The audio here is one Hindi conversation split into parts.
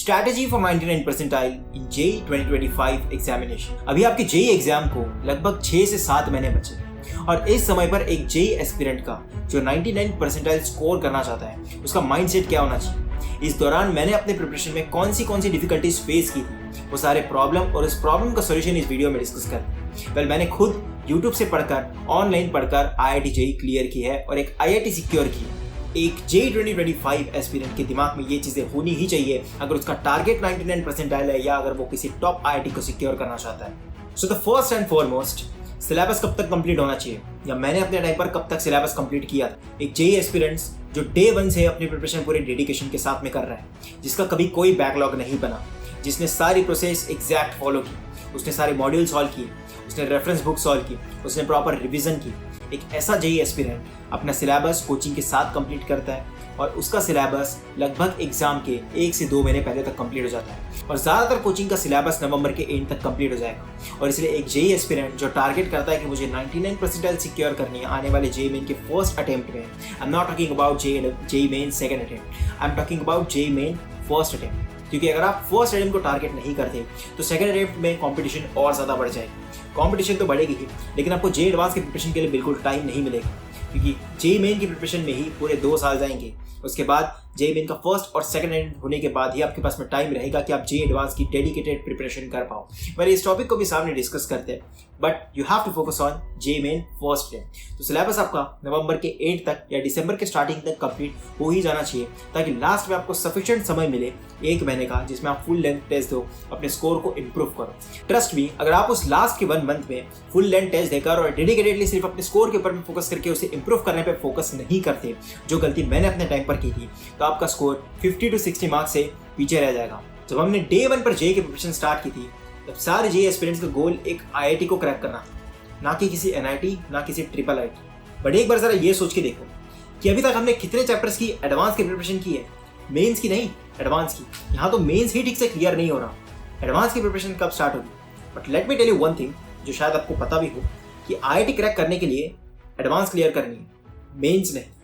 Strategy for 99 percentile in JEE 2025 examination. अभी आपके जेई एग्जाम को लगभग 6 से 7 महीने बचे और इस समय पर एक जेई एस्पिरेंट का जो 99 परसेंटाइल स्कोर करना चाहता है उसका माइंडसेट क्या होना चाहिए। इस दौरान मैंने अपने प्रिपरेशन में कौन सी डिफिकल्टीज फेस की थी, वो सारे प्रॉब्लम और इस प्रॉब्लम का सॉल्यूशन इस वीडियो में डिस्कस कर। मैंने खुद यूट्यूब से पढ़कर ऑनलाइन पढ़कर IIT जेई क्लियर की है और एक IIT सिक्योर की है। एक जेई 2025 एस्पिरेंट के दिमाग में ये चीजें होनी ही चाहिए अगर उसका टारगेट 99 परसेंटाइल है या अगर वो किसी टॉप IIT को सिक्योर करना चाहता है। So the first and foremost, syllabus कब तक कंप्लीट होना चाहिए या मैंने अपने टाइम पर कब तक सिलेबस कंप्लीट किया था। एक जेई एस्पिरेंट्स जो डे 1 से अपनी प्रिपरेशन पूरे डेडिकेशन के साथ में कर रहा है, जिसका कभी कोई बैकलॉग नहीं बना, जिसने सारी प्रोसेस एग्जैक्ट फॉलो की, उसने सारे मॉड्यूल सॉल्व किए, उसने रेफरेंस बुक सॉल्व की, उसने प्रॉपर रिवीजन की। एक ऐसा जेई एस्पिरेंट अपना सिलेबस कोचिंग के साथ कंप्लीट करता है और उसका सिलेबस लगभग एग्जाम के 1 से 2 महीने पहले तक कंप्लीट हो जाता है और ज़्यादातर कोचिंग का सिलेबस नवंबर के एंड तक कंप्लीट हो जाएगा। और इसलिए एक जेई एस्पिरेंट जो टारगेट करता है कि मुझे 99 परसेंटाइल सिक्योर करनी है आने वाले जेई मेन के फर्स्ट अटेम्प्ट में, I am not talking about JEE Main second attempt, I am talking about JEE Main first attempt. क्योंकि अगर आप फर्स्ट अटेम्प्ट को टारगेट नहीं करते तो सेकंड अटेम्प्ट में कंपटीशन और ज़्यादा बढ़ जाएगी। कंपटीशन तो बढ़ेगी ही, लेकिन आपको जेई एडवांस की प्रिपरेशन के लिए बिल्कुल टाइम नहीं मिलेगा, क्योंकि जेई मेन की प्रिपरेशन में ही पूरे 2 साल जाएंगे। उसके बाद जेई मेन का फर्स्ट और सेकंड अटेम्प्ट होने के बाद ही आपके पास में टाइम रहेगा कि आप जेई एडवांस की डेडिकेटेड प्रिपरेशन कर पाओ। मैंने इस टॉपिक को भी सामने डिस्कस करते हैं, but you have to focus on JEE Main first attempt. तो सिलेबस आपका नवंबर के एंड तक या दिसंबर के स्टार्टिंग तक कंप्लीट हो ही जाना चाहिए, ताकि लास्ट में आपको सफिशिएंट समय मिले 1 महीने का, जिसमें आप फुल लेंथ टेस्ट दो, अपने स्कोर को इंप्रूव करो। ट्रस्ट मी, अगर आप उस लास्ट के 1 मंथ में फुल लेंथ टेस्ट देकर और डेडिकेटेडली सिर्फ अपने स्कोर के ऊपर में फोकस करके उसे इंप्रूव करने पे फोकस नहीं करते, जो गलती मैंने अपने टाइम पर की थी, तो आपका स्कोर 50 to 60 मार्क्स से पीछे रह जाएगा। जब हमने डे 1 पर जेई की प्रिपरेशन स्टार्ट की थी, तब सारे जेई एस्पिरेंट्स का गोल एक IIT को क्रैक करना, ना कि किसी NIT, ना किसी IIIT। बट एक बार जरा ये सोच के देखो कि अभी तक हमने कितने चैप्टर्स की एडवांस की प्रिपरेशन की है, मेंस की नहीं, एडवांस की। यहाँ तो मेंस ही ठीक से क्लियर नहीं हो रहा, एडवांस की प्रिपरेशन कब स्टार्ट होगी। But let me tell you one thing, जो शायद आपको पता भी हो, कि IIT क्रैक करने के लिए एडवांस क्लियर करनी है, मेंस नहीं।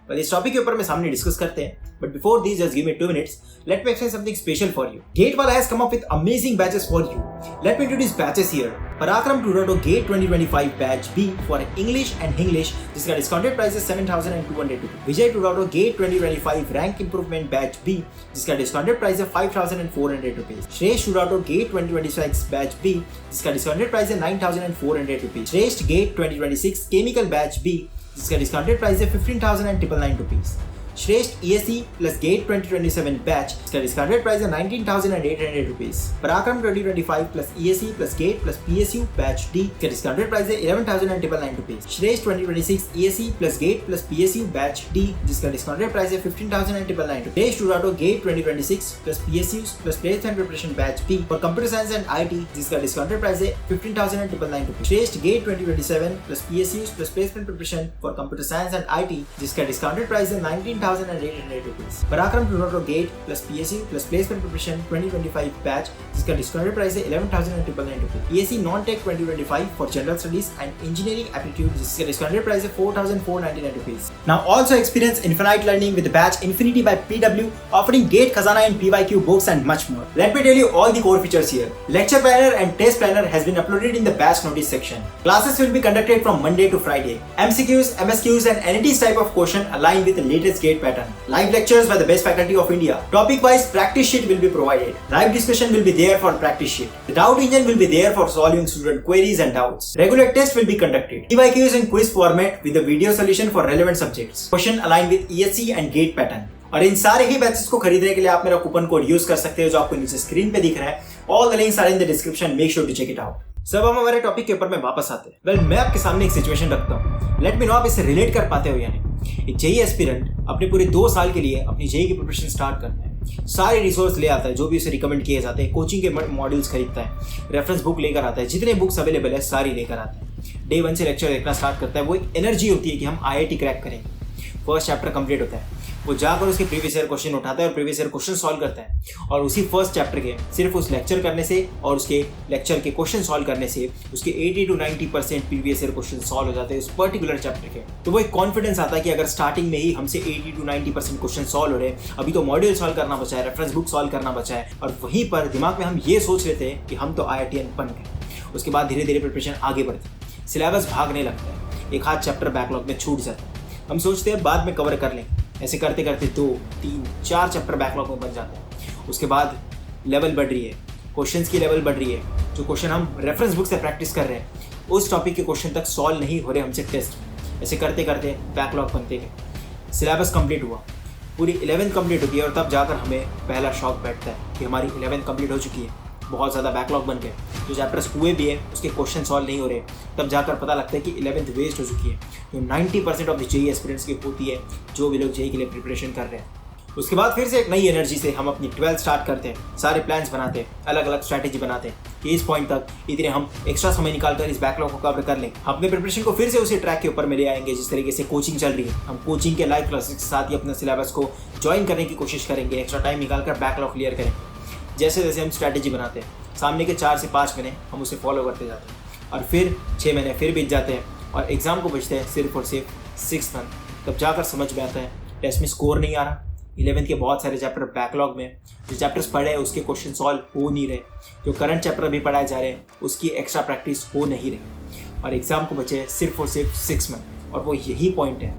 पर इस टॉपिक के ऊपर में सामने डिस्कस करते हैं, but before this, just give me 2 minutes. Let me explain something special for you. GATEwala has come up with amazing batches for you. Let me introduce batches here. Parakram 2.0 GATE 2025 Batch B for English and Hinglish, जिसका discounted price is 7,200 rupees. Vijay 2.0 GATE 2025 Rank Improvement Batch B, जिसका discounted price है 5,400 rupees. Shresth 2.0 GATE 2026 Batch B, जिसका discounted price है 9,400 rupees. Shresth GATE 2026 Chemical Batch B, जिसका डिस्काउंटेड प्राइस है 15,999 rupees. Shreshth ESE plus GATE 2027 batch, इसका डिस्काउंटेड प्राइस है 19,800 rupees. Parakram 2025 plus ESE plus GATE plus PSU batch D, इसका डिस्काउंटेड प्राइस है 11,999 rupees. Shreshth 2026 ESE plus GATE plus PSU batch D, जिसका डिस्काउंटेड प्राइस है 15,999 rupees. Shreshth 2.0 GATE 2026 plus PSU plus placement preparation batch B for computer science and IT, जिसका डिस्काउंटेड प्राइस है 15,999 rupees. Shreshth GATE 2027 plus PSU plus placement preparation for computer science and IT, जिसका डिस्काउंटेड प्राइस है 19,800 rupees. Parakram 2.0 GATE plus PSU plus Placement Preparation 2025 batch, जिसका डिस्काउंटेड प्राइस है 11,999 rupees. ESE Non-Tech 2025 for General Studies and Engineering Aptitude, जिसका डिस्काउंटेड प्राइस है 4,499 rupees. Now also experience infinite learning with the batch Infinity by PW, offering GATE Khazana and PYQ books and much more. Let me tell you all the core features here. Lecture planner and test planner has been uploaded in the batch notice section. Classes will be conducted from Monday to Friday. MCQs, MSQs and NET's type of question aligned with the latest GATE pattern. Live lectures by the best faculty of India. Topic-wise practice sheet will be provided. Live discussion will be there for practice sheet. The doubt engine will be there for solving student queries and doubts. Regular tests will be conducted. PYQs in quiz format with the video solution for relevant subjects. Question aligned with ESE and GATE pattern. और इन सारे ही बैचेस को खरीदने के लिए आप मेरा कूपन कोड यूज कर सकते हो, जो आपको नीचे स्क्रीन पे दिख रहा है। All the links are in the description. Make sure to check it out. सब हम हमारे टॉपिक के ऊपर में वापस आते हैं। वेल, मैं आपके सामने एक सिचुएशन रखता हूँ, लेट मी नो आप इसे रिलेट कर पाते हो या नहीं। एक जेई एस्पिरेंट अपने पूरे 2 साल के लिए अपनी जेई की प्रिपरेशन स्टार्ट करता है, सारे रिसोर्स ले आता है जो भी उसे रिकमेंड किए जाते हैं, कोचिंग के मॉड्यूल्स खरीदता है, रेफरेंस बुक लेकर आता है, जितने बुक्स अवेलेबल है सारी लेकर आता है। डे 1 से लेक्चर देखना स्टार्ट करता है। वो एक एनर्जी होती है कि हम IIT क्रैक करेंगे। फर्स्ट चैप्टर कंप्लीट होता है, वो जाकर उसके प्रीवियस ईयर क्वेश्चन उठाता है और प्रीवियस ईयर क्वेश्चन सॉल्व करता है। और उसी फर्स्ट चैप्टर के सिर्फ उस लेक्चर करने से और उसके लेक्चर के क्वेश्चन सॉल्व करने से उसके 80 to 90% previous year question solve हो जाते हैं उस पर्टिकुलर चैप्टर के। तो वो एक कॉन्फिडेंस आता है कि अगर स्टार्टिंग में ही हमसे 80 to 90% क्वेश्चन सॉल्व हो रहे हैं, अभी तो मॉड्यूल सॉल्व करना बचा है, रेफरेंस बुक सॉल्व करना बचा है, और वहीं पर दिमाग में हम ये सोच लेते हैं कि हम तो IITian बन गए। उसके बाद धीरे धीरे प्रिपरेशन आगे बढ़ती है, सिलेबस भागने लगता है, एक हाथ चैप्टर बैकलॉग में छूट जाता है, हम सोचते हैं बाद में कवर कर लेंगे। ऐसे करते करते 2, 3, 4 चैप्टर बैकलॉग में बन जाते हैं। उसके बाद लेवल बढ़ रही है, क्वेश्चंस की लेवल बढ़ रही है, जो क्वेश्चन हम रेफरेंस बुक से प्रैक्टिस कर रहे हैं उस टॉपिक के क्वेश्चन तक सॉल्व नहीं हो रहे हमसे टेस्ट में। ऐसे करते करते बैकलॉग बनते गए, सिलेबस कंप्लीट हुआ, पूरी 11th कंप्लीट होती है और तब जाकर हमें पहला शॉक बैठता है कि हमारी 11th कंप्लीट हो चुकी है, बहुत ज़्यादा बैकलॉग बन गए, जो चैप्टर्स हुए भी हैं उसके क्वेश्चन सॉल्व नहीं हो रहे। तब जाकर पता लगता है कि 11th वेस्ट हो चुकी है, जो 90% ऑफ द जेईई एस्पिरेंट्स की होती है जो भी लोग जेईई के लिए प्रिपरेशन कर रहे हैं। उसके बाद फिर से एक नई एनर्जी से हम अपनी 12th स्टार्ट करते हैं, सारे प्लान्स बनाते हैं, अलग अलग स्ट्रैटेजी बनाते हैं कि इस पॉइंट तक इतने हम एक्स्ट्रा समय निकालकर इस बैकलॉग को कवर कर लें। अपने प्रिपरेशन को फिर से उसी ट्रैक के ऊपर में ले आएंगे जिस तरीके से कोचिंग चल रही है। हम कोचिंग के लाइव क्लासेस के साथ ही अपने सिलेबस को ज्वाइन करने की कोशिश करेंगे, एक्स्ट्रा टाइम निकालकर बैकलॉग क्लियर करेंगे। जैसे जैसे हम स्ट्रैटेजी बनाते हैं, सामने के 4 से 5 महीने हम उसे फॉलो करते जाते हैं और फिर 6 महीने फिर बीत जाते हैं और एग्ज़ाम को बचते हैं सिर्फ और सिर्फ 6 मंथ। तब जाकर समझ में आता है टेस्ट में स्कोर नहीं आ रहा, 11th के बहुत सारे चैप्टर बैकलॉग में, जो चैप्टर्स पढ़े हैं उसके क्वेश्चन सॉल्व हो नहीं रहे, जो करंट चैप्टर भी पढ़ाए जा रहे हैं उसकी एक्स्ट्रा प्रैक्टिस हो नहीं रही और एग्ज़ाम को बचे सिर्फ और सिर्फ 6 मंथ। और वो यही पॉइंट है।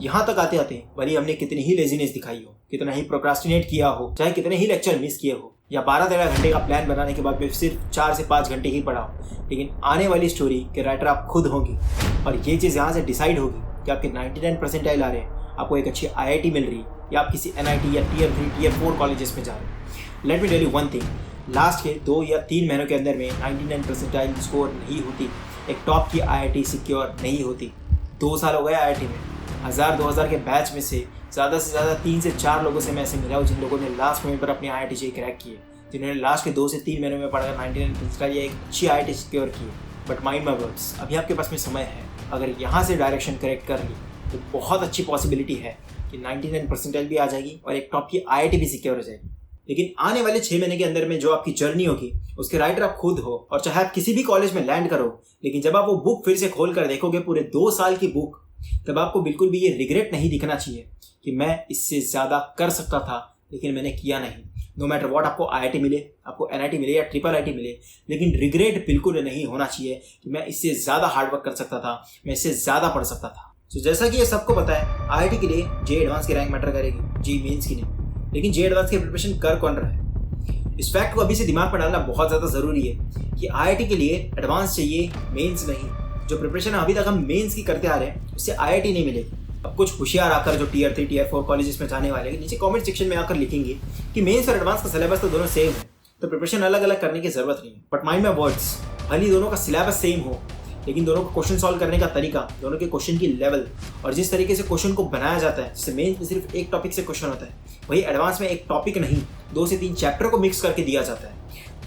यहाँ तक आते आते भले हमने कितनी ही लेजीनेस दिखाई हो, कितना ही प्रोक्रास्टिनेट किया हो, चाहे कितने ही लेक्चर मिस किए हो या 12-13 घंटे का प्लान बनाने के बाद भी सिर्फ 4 से 5 घंटे ही पढ़ा हो, लेकिन आने वाली स्टोरी के राइटर आप खुद होंगी और ये चीज़ यहाँ से डिसाइड होगी कि आपके 99 परसेंटाइल आ रहे हैं, आपको एक अच्छी IIT मिल रही है या आप किसी NIT या Tier 3, Tier 4 कॉलेजेस में जा रहे हैं। Let me tell you one thing, last के 2 या 3 महीनों के अंदर में 99 परसेंटाइल स्कोर नहीं होती, एक टॉप की IIT सिक्योर नहीं होती। 2 साल हो गए IIT में, 1000-2000 के बैच में से ज़्यादा 3 से 4 लोगों से मैं ऐसे मिला हूँ जिन लोगों ने लास्ट मोमेंट पर अपनी IIT जेईई क्रैक किए, जिन्होंने लास्ट के 2 से 3 महीनों में पढ़कर 99 परसेंटाइल या एक अच्छी IIT सिक्योर की। बट माइंड माई वर्ड्स, अभी आपके पास में समय है, अगर यहाँ से डायरेक्शन करेक्ट कर ली तो बहुत अच्छी पॉसिबिलिटी है कि 99 परसेंटाइल भी आ जाएगी और एक टॉप की IIT भी सिक्योर हो जाएगी। लेकिन आने वाले 6 महीने के अंदर में जो आपकी जर्नी होगी उसके राइटर आप खुद हो, और चाहे आप किसी भी कॉलेज में लैंड करो, लेकिन जब आप वो बुक फिर से खोल कर देखोगे, पूरे 2 साल की बुक, तब आपको बिल्कुल भी ये रिग्रेट नहीं दिखना चाहिए कि मैं इससे ज़्यादा कर सकता था लेकिन मैंने किया नहीं। नो मैटर व्हाट, आपको IIT मिले, आपको NIT मिले या IIIT मिले, लेकिन रिग्रेट बिल्कुल नहीं होना चाहिए कि मैं इससे ज़्यादा हार्डवर्क कर सकता था, मैं इससे ज़्यादा पढ़ सकता था। तो जैसा कि ये सबको पता है, IIT के लिए जेईई एडवांस की रैंक मैटर करेगी, जेईई मेंस की नहीं। लेकिन जेईई एडवांस की प्रिपरेशन कर कौन रहा है? इस फैक्ट को अभी से दिमाग में डालना बहुत ज़्यादा ज़रूरी है कि IIT के लिए एडवांस चाहिए, मेंस नहीं। जो प्रिपरेशन अभी तक हम मेंस की करते आ रहे हैं उससे IIT नहीं मिलेगी। अब कुछ होशियार आकर जो Tier 3, Tier 4 कॉलेजेस में जाने वाले नीचे कमेंट सेक्शन में आकर लिखेंगे कि मेंस और एडवांस का सिलेबस तो दोनों सेम है, तो प्रिपरेशन अलग अलग करने की जरूरत नहीं है। बट माइंड माई वर्ड्स, भले दोनों का सिलेबस सेम हो, लेकिन दोनों को क्वेश्चन सॉल्व करने का तरीका, दोनों के क्वेश्चन की लेवल और जिस तरीके से क्वेश्चन को बनाया जाता है, जैसे मेंस में सिर्फ एक टॉपिक से क्वेश्चन होता है, वही एडवांस में एक टॉपिक नहीं 2 से 3 चैप्टर को मिक्स करके दिया जाता है।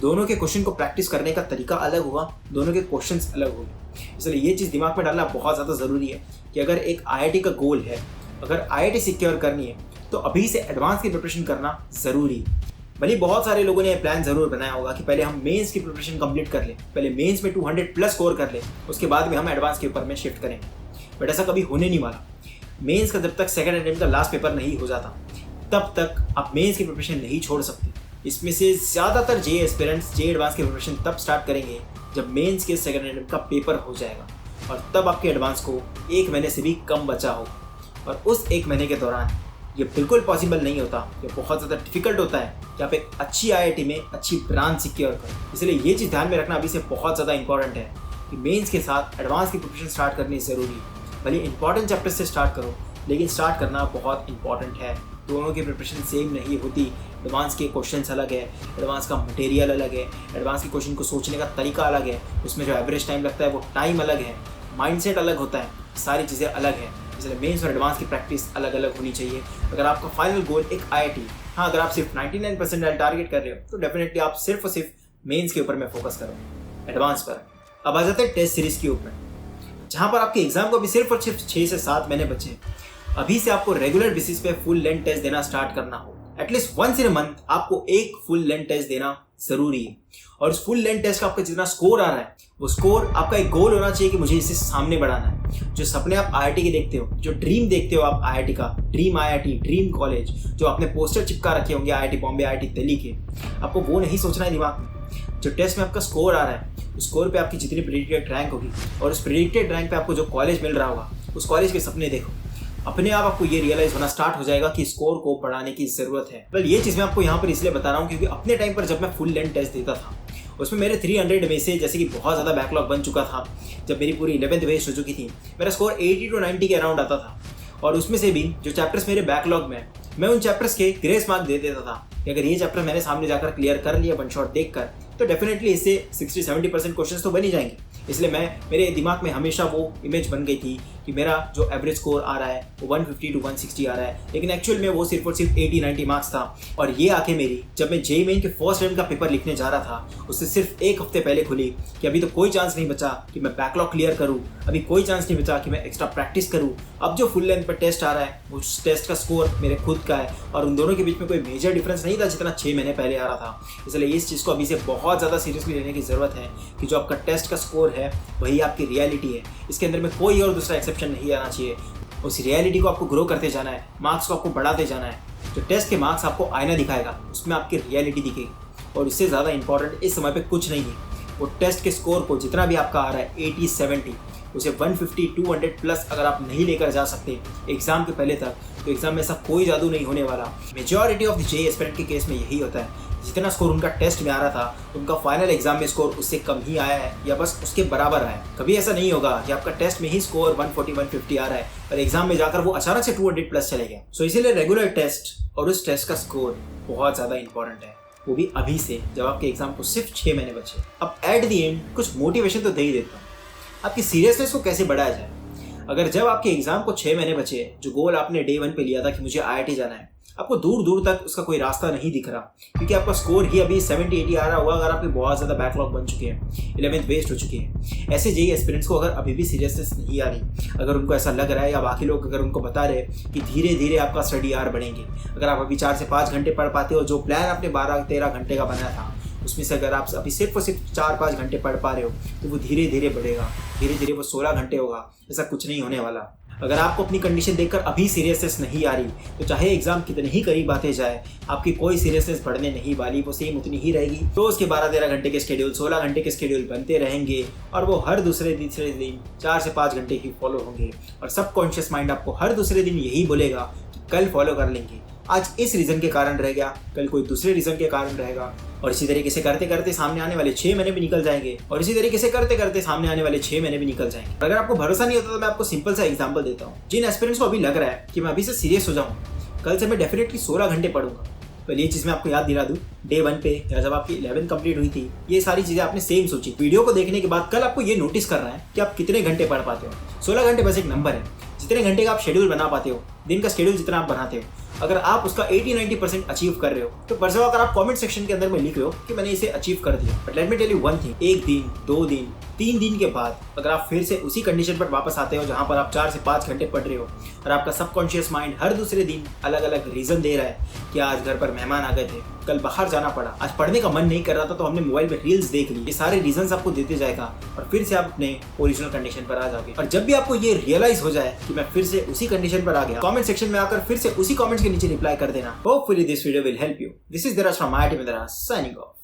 दोनों के क्वेश्चन को प्रैक्टिस करने का तरीका अलग होगा, दोनों के क्वेश्चंस अलग होंगे। इसलिए ये चीज़ दिमाग में डालना बहुत ज़्यादा ज़रूरी है कि अगर एक IIT का गोल है, अगर IIT सिक्योर करनी है, तो अभी से एडवांस की प्रिपरेशन करना ज़रूरी है। भले बहुत सारे लोगों ने प्लान ज़रूर बनाया होगा कि पहले हम मेंस की प्रिपरेशन कंप्लीट कर लें, पहले मेंस में 200+ स्कोर कर लें, उसके बाद में हम एडवांस के ऊपर में शिफ्ट करेंगे। बट ऐसा कभी होने नहीं वाला। मेंस का जब तक सेकंड अटेम्प्ट का लास्ट पेपर नहीं हो जाता, तब तक आप मेंस की प्रिपरेशन नहीं छोड़ सकते। इसमें से ज़्यादातर जेईई एस्पिरेंट्स जेईई एडवांस की प्रिपरेशन तब स्टार्ट करेंगे जब मेंस के सेकंड अटेम्प्ट का पेपर हो जाएगा, और तब आपके एडवांस को 1 महीने से भी कम बचा होगा। और उस 1 महीने के दौरान ये बिल्कुल पॉसिबल नहीं होता, ये बहुत ज़्यादा डिफिकल्ट होता है कि आप एक अच्छी IIT में अच्छी ब्रांच सिक्योर करें। इसलिए ये चीज़ ध्यान में रखना अभी से बहुत ज़्यादा इंपॉर्टेंट है कि मेंस के साथ एडवांस की प्रिपरेशन स्टार्ट करनी ज़रूरी है। भले इंपॉर्टेंट चैप्टर से स्टार्ट करो, लेकिन स्टार्ट करना बहुत इंपॉर्टेंट है। दोनों की प्रिपरेशन सेम नहीं होती। एडवांस के क्वेश्चंस अलग है, एडवांस का मटेरियल अलग है, एडवांस के क्वेश्चन को सोचने का तरीका अलग है, उसमें जो एवरेज टाइम लगता है वो टाइम अलग है, माइंडसेट अलग होता है, सारी चीज़ें अलग हैं। इसलिए मेंस और एडवांस की प्रैक्टिस अलग अलग होनी चाहिए। अगर आपका फाइनल गोल एक IIT, हाँ, अगर आप सिर्फ 99 परसेंटाइल टारगेट कर रहे हो तो डेफिनेटली आप सिर्फ और सिर्फ मेंस के ऊपर में फोकस करो, एडवांस पर। अब आ जाते हैं टेस्ट सीरीज के ऊपर, जहाँ पर आपके एग्जाम को भी सिर्फ और सिर्फ 6 से 7 महीने बचे। अभी से आपको रेगुलर बेसिस पे फुल लेंथ टेस्ट देना स्टार्ट करना हो, at least once in a month आपको एक फुल लेंथ टेस्ट देना जरूरी है। और उस फुल लेंथ टेस्ट का आपका जितना स्कोर आ रहा है, वो स्कोर आपका एक गोल होना चाहिए कि मुझे इसे सामने बढ़ाना है। जो सपने आप आईआईटी के देखते हो, जो ड्रीम देखते हो आप आईआईटी का, ड्रीम आईआईटी, ड्रीम कॉलेज, जो आपने पोस्टर चिपका रखे होंगे आईआईटी बॉम्बे, आईआईटी दिल्ली के, आपको वो नहीं सोचना है दिमाग में। जो टेस्ट में आपका स्कोर आ रहा है, उस स्कोर पे आपकी जितनी प्रेडिक्टेड रैंक होगी और उस प्रेडिक्टेड रैंक पे आपको जो कॉलेज मिल रहा होगा, उस कॉलेज के सपने देखो। अपने आप आपको ये रियलाइज होना स्टार्ट हो जाएगा कि स्कोर को बढ़ाने की जरूरत है। वेल, ये चीज़ मैं आपको यहाँ पर इसलिए बता रहा हूँ क्योंकि अपने टाइम पर जब मैं फुल लेंथ टेस्ट देता था, उसमें मेरे 300 में से जैसे कि बहुत ज़्यादा बैकलॉग बन चुका था, जब मेरी पूरी 11th वेस्ट हो चुकी थी, मेरा स्कोर 80 to 90 के अराउंड आता था। और उसमें से भी जो चैप्टर्स मेरे बैकलॉग में, मैं उन चैप्टर्स के ग्रेस मार्क दे देता था कि अगर ये चैप्टर मैंने सामने जाकर क्लियर कर लिया वन शॉट देखकर, तो डेफिनेटली इससे 60-70% क्वेश्चंस तो बन ही जाएंगे। इसलिए मेरे दिमाग में हमेशा वो इमेज बन गई थी कि मेरा जो एवरेज स्कोर आ रहा है वो 150 to 160 आ रहा है, लेकिन एक्चुअल में वो सिर्फ और सिर्फ 80-90 मार्क्स था। और ये आंखें मेरी जब मैं जेईई मेन के फर्स्ट टाइम का पेपर लिखने जा रहा था, उससे सिर्फ एक हफ्ते पहले खुली कि अभी तो कोई चांस नहीं बचा कि मैं बैकलॉग क्लियर करूँ, अभी कोई चांस नहीं बचा कि मैं एक्स्ट्रा प्रैक्टिस करूँ। अब जो फुल लेंथ पर टेस्ट आ रहा है, उस टेस्ट का स्कोर मेरे खुद का है और उन दोनों के बीच में कोई मेजर डिफरेंस नहीं था जितना 6 महीने पहले आ रहा था। इसलिए इस चीज़ को अभी से बहुत ज़्यादा सीरियसली लेने की ज़रूरत है कि जो आपका टेस्ट का स्कोर है वही आपकी रियलिटी है। इसके अंदर में कोई और दूसरा एक्सेप्शन नहीं आना चाहिए। उस रियलिटी को आपको ग्रो करते जाना है, मार्क्स को आपको बढ़ाते जाना है। जो टेस्ट के मार्क्स आपको आईना दिखाएगा, उसमें आपकी रियलिटी दिखेगी। और इससे ज़्यादा इंपॉर्टेंट इस समय पे कुछ नहीं है। वो टेस्ट के स्कोर को जितना भी आपका आ रहा है 80-70, उसे 150-200 प्लस अगर आप नहीं लेकर जा सकते एग्जाम के पहले तक, तो एग्जाम में ऐसा कोई जादू नहीं होने वाला। Majority of the JEE aspirant के केस में यही होता है, जितना स्कोर उनका टेस्ट में आ रहा था, उनका फाइनल एग्जाम में स्कोर उससे कम ही आया है या बस उसके बराबर आया है। कभी ऐसा नहीं होगा कि आपका टेस्ट में ही स्कोर 140-150 आ रहा है और एग्जाम में जाकर वो अचानक से 200 प्लस चले गया। सो इसीलिए रेगुलर टेस्ट और उस टेस्ट का स्कोर बहुत ज़्यादा इंपॉर्टेंट है, वो भी अभी से जब आपके एग्जाम को सिर्फ 6 महीने बचे। अब एट द एंड कुछ मोटिवेशन तो दे ही देता हूँ, आपकी सीरियसनेस को कैसे बढ़ाया जाए। अगर जब आपके एग्जाम को 6 महीने बचे, जो गोल आपने डे 1 पे लिया था कि मुझे आईआईटी जाना है, आपको दूर दूर तक उसका कोई रास्ता नहीं दिख रहा क्योंकि आपका स्कोर ही अभी 70-80 आ रहा होगा। अगर आपके बहुत ज़्यादा बैकलॉग बन चुके हैं, 11th वेस्ट हो चुकी है, ऐसे जेईई एस्पिरेंट्स को अगर अभी भी सीरियसनेस नहीं आ रही, अगर उनको ऐसा लग रहा है या बाकी लोग अगर उनको बता रहे कि धीरे धीरे आपका स्टडी आवर बढ़ेंगे, अगर आप अभी 4 से 5 घंटे पढ़ पाते हो, जो प्लान आपने 12-13 घंटे का बनाया था, उसमें से अगर आप अभी सिर्फ और सिर्फ 4-5 घंटे पढ़ पा रहे हो, तो वो धीरे धीरे बढ़ेगा, धीरे धीरे वो 16 घंटे होगा। ऐसा कुछ नहीं होने वाला। अगर आपको अपनी कंडीशन देखकर अभी सीरियसनेस नहीं आ रही, तो चाहे एग्जाम कितने ही करीब आते जाए, आपकी कोई सीरियसनेस बढ़ने नहीं वाली, वो सेम उतनी ही रहेगी। रोज के 12-13 घंटे के शेड्यूल, 16 घंटे के शेड्यूल बनते रहेंगे और वो हर दूसरे तीसरे दिन 4 से 5 घंटे ही फॉलो होंगे। और सबकॉन्शियस माइंड आपको हर दूसरे दिन यही बोलेगा कि कल फॉलो कर लेंगे, आज इस रीजन के कारण रह गया, कल कोई दूसरे रीजन के कारण रहेगा। और इसी तरीके से करते करते सामने आने वाले 6 महीने भी निकल जाएंगे और इसी तरीके से करते करते सामने आने वाले 6 महीने भी निकल जाएंगे। अगर आपको भरोसा नहीं होता तो मैं आपको सिंपल सा एग्जांपल देता हूँ। जिन एस्पिरेंट्स को अभी लग रहा है कि मैं अभी से सीरियस हो जाऊँ, कल से मैं डेफिनेटली 16 घंटे पढ़ूंगा, तो ये चीज़ मैं आपको याद दिला दूँ, डे 1 पे या जब आपकी 11th कंप्लीट हुई थी, ये सारी चीज़ें आपने सेम सोची। वीडियो को देखने के बाद कल आपको ये नोटिस करना है कि आप कितने घंटे पढ़ पाते हो। 16 घंटे बस एक नंबर है। जितने घंटे का आप शेड्यूल बना पाते हो, दिन का शेड्यूल जितना आप बनाते हो, अगर आप उसका 80-90% अचीव कर रहे हो, तो परसों अगर आप कमेंट सेक्शन के अंदर में लिख रहे हो कि मैंने इसे अचीव कर दिया, but let me tell you one thing, 1 दिन, 2 दिन, 3 दिन के बाद अगर आप फिर से उसी कंडीशन पर वापस आते हो जहां पर आप 4 से 5 घंटे पढ़ रहे हो और आपका सबकॉन्शियस माइंड हर दूसरे दिन अलग अलग रीजन दे रहा है कि आज घर पर मेहमान आ गए थे, कल बाहर जाना पड़ा, आज पढ़ने का मन नहीं कर रहा था तो हमने मोबाइल में रील्स देख ली, ये सारे रीजंस आपको देते जाएगा और फिर से आप अपने ओरिजिनल कंडीशन पर आ जाओगे। और जब भी आपको ये रियलाइज हो जाए कि मैं फिर से उसी कंडीशन पर आ गया, कमेंट सेक्शन में आकर फिर से उसी कमेंट्स के नीचे रिप्लाई कर देना। Hopefully this video will help you. This is दराज from IIT Madras signing off.